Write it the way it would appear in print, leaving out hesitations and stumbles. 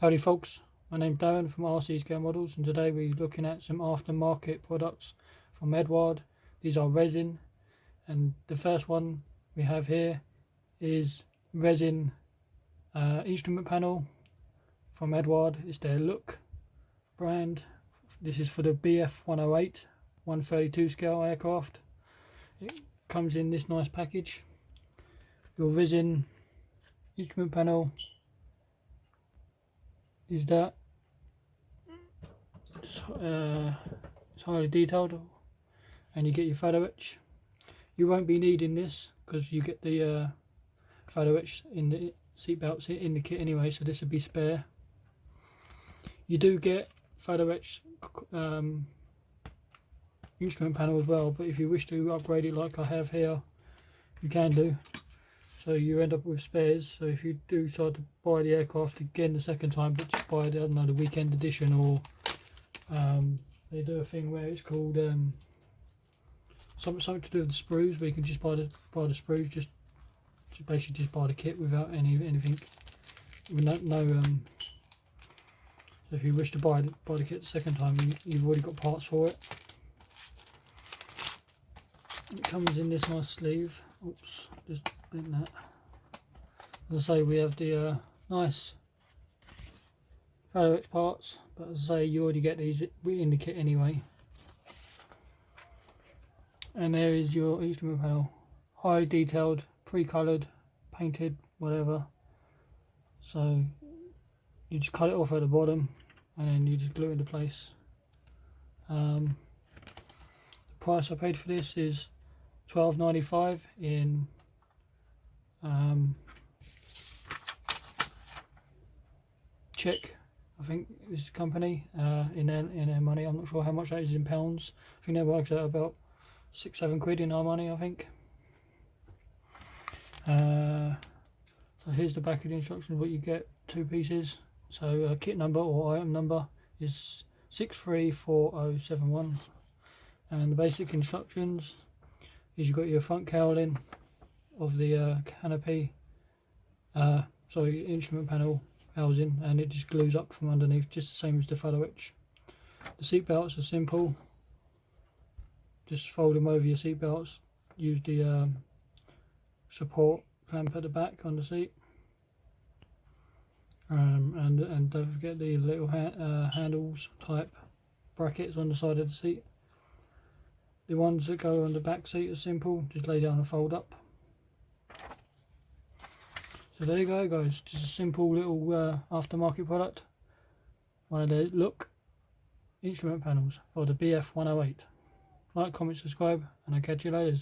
Howdy folks, my name's Darren from RC Scale Models, and today we're looking at some aftermarket products from Eduard. These are resin, and the first one we have here is resin instrument panel from Eduard. It's their LööK brand. This is for the Bf-108 132 scale aircraft. It comes in this nice package. Your resin instrument panel is that it's highly detailed, and you get your photo etch. You won't be needing this because you get the photo etch in the seat belts in the kit anyway, so this would be spare. You do get photo etch instrument panel as well, but if you wish to upgrade it like I have here, you can do. So you end up with spares. So if you do decide to buy the aircraft again the second time, but just buy the, I don't know, the weekend edition, or they do a thing where it's called something to do with the sprues, where you can just buy the sprues, just basically just buy the kit without anything. With no so if you wish to buy the kit the second time, you've already got parts for it. It comes in this nice sleeve. Oops, just bent that. As I say, we have the nice photo etch parts, but as I say, you already get these in the kit anyway. And there is your instrument panel, highly detailed, pre-coloured, painted, whatever. So you just cut it off at the bottom, and then you just glue it into place. The price I paid for this is $12.95 in Czech, I think is the company, in their money. I'm not sure how much that is in pounds. I think that works out about £6-7 quid in our money, I think. So here's the back of the instructions, what you get, 2 pieces. So kit number or item number is 634071, and the basic instructions is you've got your front cowling of the canopy, instrument panel housing, and it just glues up from underneath, just the same as the photo etch. The seat belts are simple, just fold them over your seat belts, use the support clamp at the back on the seat, and don't forget the little handles type brackets on the side of the seat. The ones that go on the back seat are simple, just lay down and fold up. So there you go guys, just a simple little aftermarket product. One of the LööK instrument panels for the Bf-108. Like, comment, subscribe, and I'll catch you later.